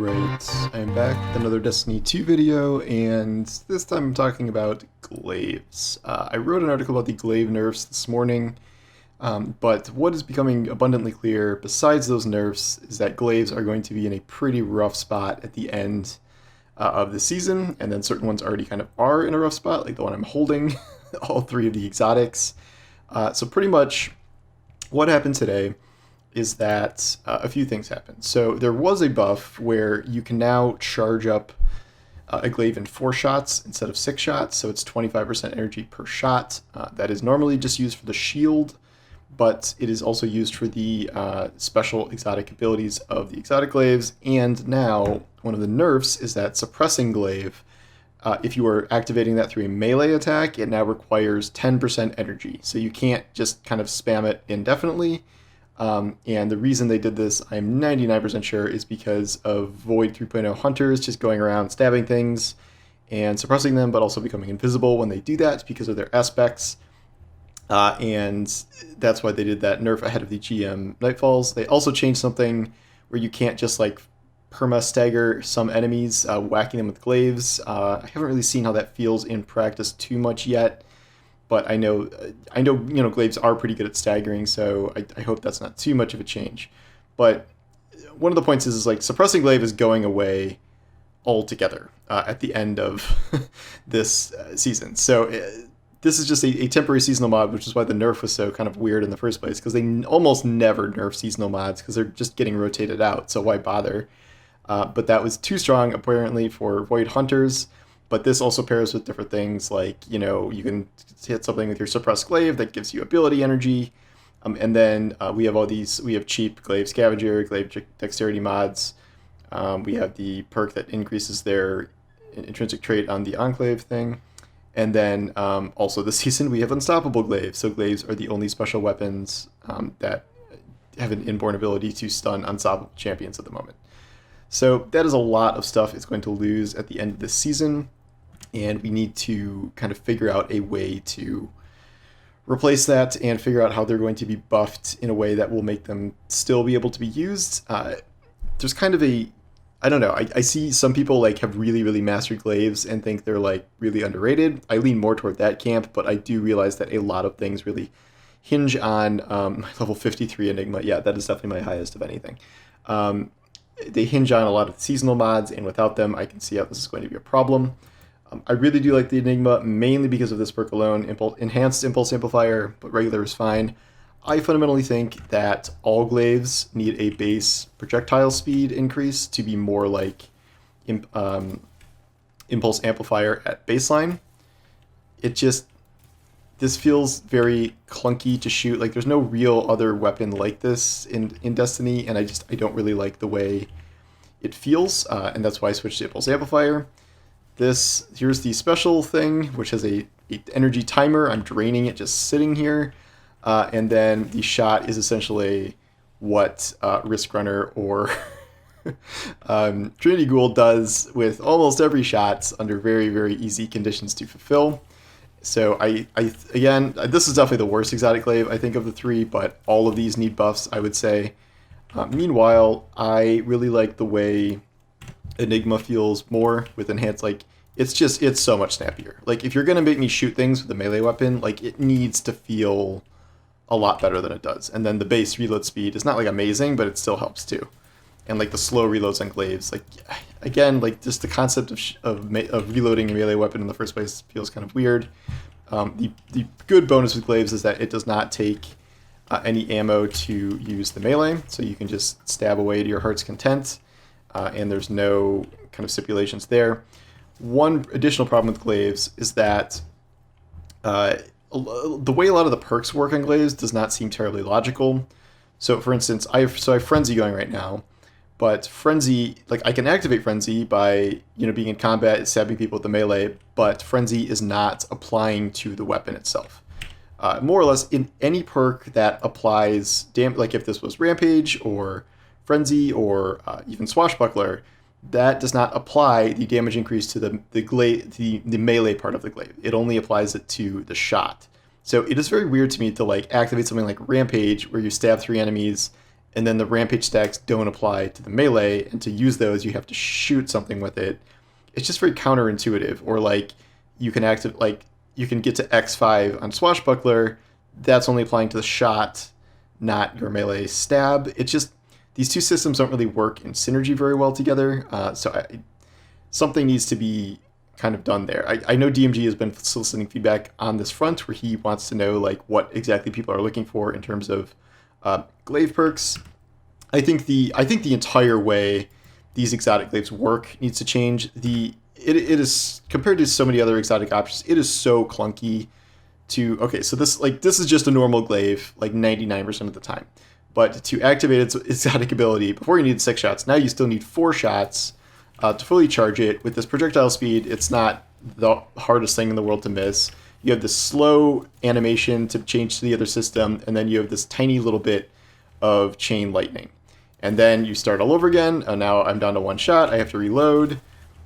Alright, I'm back with another Destiny 2 video, and this time I'm talking about Glaives. I wrote an article about the Glaive nerfs this morning, but what is becoming abundantly clear, besides those nerfs, is that Glaives are going to be in a pretty rough spot at the end of the season, and then certain ones already kind of are in a rough spot, like the one I'm holding, all three of the exotics. So pretty much what happened today is that a few things happened. So there was a buff where you can now charge up a glaive in 4 shots instead of 6 shots, so it's 25% energy per shot. That is normally just used for the shield, but it is also used for the special exotic abilities of the exotic glaives, and now one of the nerfs is that suppressing glaive, if you are activating that through a melee attack, it now requires 10% energy, so you can't just kind of spam it indefinitely. And the reason they did this, I'm 99% sure, is because of Void 3.0 hunters just going around stabbing things and suppressing them, but also becoming invisible when they do that because of their aspects. And that's why they did that nerf ahead of the GM Nightfalls. They also changed something where you can't just like perma stagger some enemies, whacking them with glaives. I haven't really seen how that feels in practice too much yet. But I know, glaives are pretty good at staggering, so I hope that's not too much of a change. But one of the points is like suppressing glaive is going away altogether at the end of this season. So this is just a temporary seasonal mod, which is why the nerf was so kind of weird in the first place, because they almost never nerf seasonal mods because they're just getting rotated out, so why bother? But that was too strong, apparently, for Void Hunters. But this also pairs with different things like, you can hit something with your suppressed glaive that gives you ability energy. And then we have cheap glaive scavenger, glaive dexterity mods. We have the perk that increases their intrinsic trait on the enclave thing. And then also this season we have unstoppable glaives. So glaives are the only special weapons that have an inborn ability to stun unstoppable champions at the moment. So that is a lot of stuff it's going to lose at the end of this season. And we need to kind of figure out a way to replace that and figure out how they're going to be buffed in a way that will make them still be able to be used. There's kind of I don't know, I see some people like have really, really mastered glaives and think they're like really underrated. I lean more toward that camp, but I do realize that a lot of things really hinge on my level 53 Enigma. Yeah, that is definitely my highest of anything. They hinge on a lot of seasonal mods, and without them, I can see how this is going to be a problem. I really do like the Enigma, mainly because of this perk alone, enhanced impulse amplifier, but regular is fine. I fundamentally think that all glaives need a base projectile speed increase to be more like impulse amplifier at baseline. This feels very clunky to shoot. Like there's no real other weapon like this in Destiny, and I don't really like the way it feels, and that's why I switched to impulse amplifier. Here's the special thing, which has a energy timer. I'm draining it just sitting here. And then the shot is essentially what Risk Runner or Trinity Ghoul does with almost every shot under very, very easy conditions to fulfill. So again, this is definitely the worst exotic glaive, I think, of the three, but all of these need buffs, I would say. Meanwhile, I really like the way Enigma feels more with enhanced, like, it's so much snappier. Like, if you're going to make me shoot things with a melee weapon, like, it needs to feel a lot better than it does. And then the base reload speed is not, like, amazing, but it still helps, too. And, like, the slow reloads on glaives, like, again, like, just the concept of reloading a melee weapon in the first place feels kind of weird. The good bonus with glaives is that it does not take any ammo to use the melee, so you can just stab away to your heart's content. And there's no kind of stipulations there. One additional problem with glaives is that the way a lot of the perks work on glaives does not seem terribly logical. So, for instance, I have Frenzy going right now, but Frenzy, like, I can activate Frenzy by being in combat, stabbing people with the melee, but Frenzy is not applying to the weapon itself. More or less, in any perk that applies like if this was Rampage or Frenzy or even Swashbuckler, that does not apply the damage increase to the melee part of the glaive. It only applies it to the shot. So it is very weird to me to like activate something like Rampage, where you stab 3 enemies and then the rampage stacks don't apply to the melee, and to use those you have to shoot something with it. It's just very counterintuitive. Or like you can you can get to X5 on Swashbuckler, that's only applying to the shot, not your melee stab. It's just these two systems don't really work in synergy very well together. Something needs to be kind of done there. I know DMG has been soliciting feedback on this front, where he wants to know like what exactly people are looking for in terms of glaive perks. I think the entire way these exotic glaives work needs to change. It is, compared to so many other exotic options, it is so clunky to, okay, so this is just a normal glaive like 99% of the time. But to activate its exotic ability, before you need 6 shots, now you still need 4 shots to fully charge it. With this projectile speed, it's not the hardest thing in the world to miss. You have this slow animation to change to the other system, and then you have this tiny little bit of chain lightning. And then you start all over again. Now I'm down to 1 shot. I have to reload.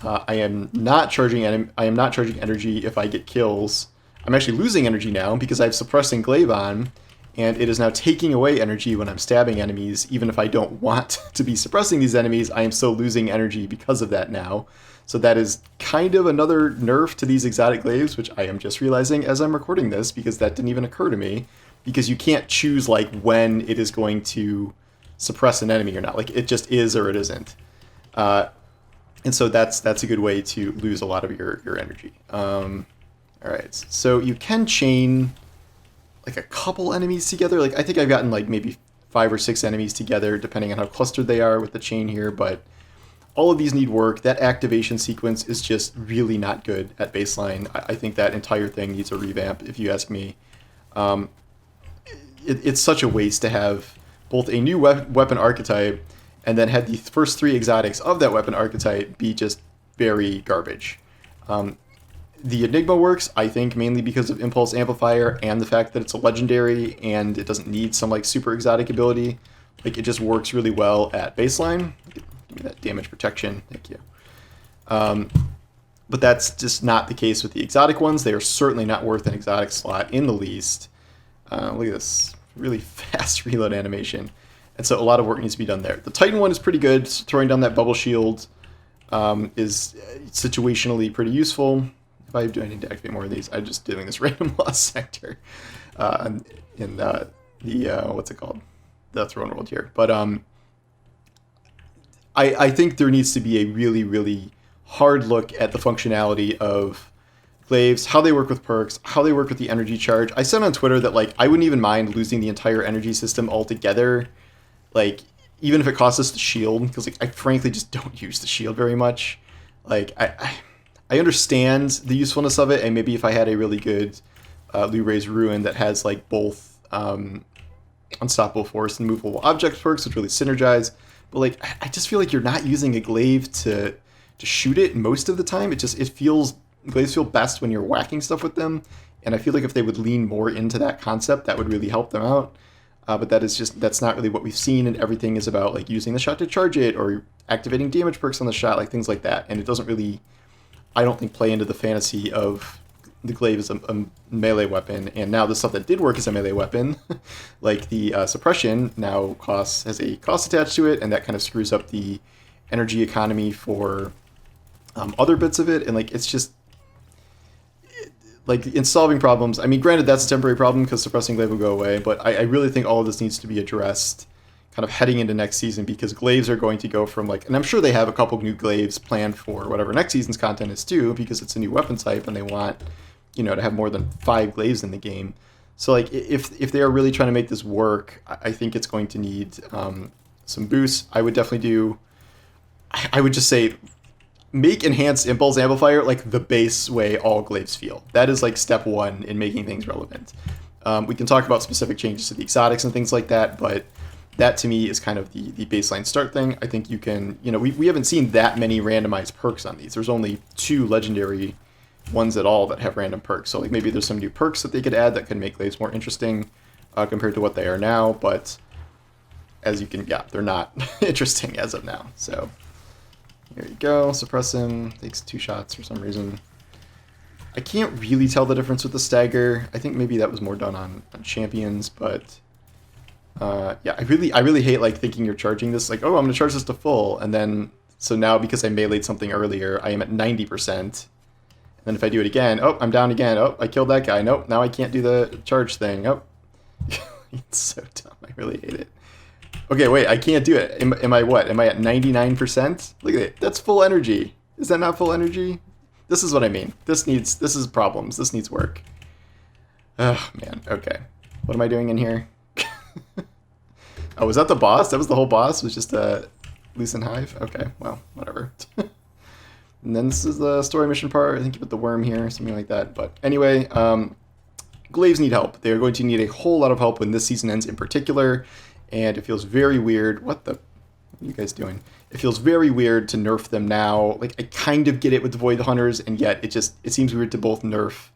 I am not charging energy if I get kills. I'm actually losing energy now because I have suppressing glaive on, and it is now taking away energy when I'm stabbing enemies. Even if I don't want to be suppressing these enemies, I am still losing energy because of that now. So that is kind of another nerf to these exotic glaives, which I am just realizing as I'm recording this, because that didn't even occur to me. Because you can't choose like when it is going to suppress an enemy or not. Like it just is or it isn't. And so that's a good way to lose a lot of your energy. All right, so you can chain like a couple enemies together. Like I think I've gotten like maybe 5 or 6 enemies together, depending on how clustered they are with the chain here. But all of these need work. That activation sequence is just really not good at baseline. I think that entire thing needs a revamp, if you ask me. It's such a waste to have both a new weapon archetype and then had the first 3 exotics of that weapon archetype be just very garbage. The Enigma works, I think, mainly because of Impulse Amplifier and the fact that it's a legendary and it doesn't need some like super exotic ability. Like it just works really well at baseline. Give me that damage protection, thank you. But that's just not the case with the exotic ones. They are certainly not worth an exotic slot in the least. Look at this really fast reload animation. And so a lot of work needs to be done there. The Titan one is pretty good. Throwing down that bubble shield is situationally pretty useful. If I do, I need to activate more of these. I'm just doing this random lost sector in the what's it called? The throne world here. But I think there needs to be a really, really hard look at the functionality of glaives, how they work with perks, how they work with the energy charge. I said on Twitter that like I wouldn't even mind losing the entire energy system altogether, like even if it costs us the shield, because like I frankly just don't use the shield very much. Like I understand the usefulness of it, and maybe if I had a really good Liu Rei's Ruin that has like both Unstoppable Force and Movable Object perks, which really synergize. But like I just feel like you're not using a glaive to shoot it most of the time. Glaives feel best when you're whacking stuff with them, and I feel like if they would lean more into that concept, that would really help them out. But that's not really what we've seen, and everything is about like using the shot to charge it or activating damage perks on the shot, like things like that. And it doesn't really, I don't think, play into the fantasy of the glaive as a melee weapon. And now the stuff that did work as a melee weapon, like the suppression, now has a cost attached to it, and that kind of screws up the energy economy for other bits of it. And like it's just like in solving problems. I mean, granted, that's a temporary problem because suppressing glaive will go away, but I really think all of this needs to be addressed kind of heading into next season, because glaives are going to go from like, and I'm sure they have a couple new glaives planned for whatever next season's content is too, because it's a new weapon type and they want, to have more than 5 glaives in the game. So like if they are really trying to make this work, I think it's going to need some boosts. I would just say make enhanced impulse amplifier like the base way all glaives feel. That is like step 1 in making things relevant. We can talk about specific changes to the exotics and things like that, but that to me is kind of the baseline start thing. I think you can, we haven't seen that many randomized perks on these. There's only 2 legendary ones at all that have random perks. So like maybe there's some new perks that they could add that could make glaives more interesting compared to what they are now. But as you can, they're not interesting as of now. So here you go. Suppress him. Takes 2 shots for some reason. I can't really tell the difference with the stagger. I think maybe that was more done on champions, but Yeah, I really hate like thinking you're charging this like, oh, I'm gonna charge this to full, and then so now because I meleeed something earlier, I am at 90%. And then if I do it again, oh, I'm down again. Oh, I killed that guy. Nope, now I can't do the charge thing. Oh, it's so dumb. I really hate it. Okay, wait, I can't do it. Am I what? Am I at 99%? Look at it. That's full energy. Is that not full energy? This is what I mean. This is problems. This needs work. Oh, man. Okay. What am I doing in here? Oh, was that the boss? That was the whole boss? Was just a Lucent Hive? Okay, well, whatever. And then this is the story mission part. I think you put the worm here, something like that. But anyway, Glaives need help. They are going to need a whole lot of help when this season ends in particular. And it feels very weird. What are you guys doing? It feels very weird to nerf them now. Like, I kind of get it with the Void Hunters, and yet it seems weird to both nerf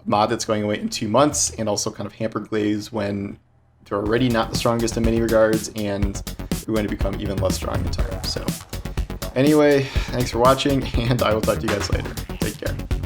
a mod that's going away in 2 months and also kind of hamper Glaives when they're already not the strongest in many regards, and they're going to become even less strong in time. So anyway, thanks for watching, and I will talk to you guys later. Take care.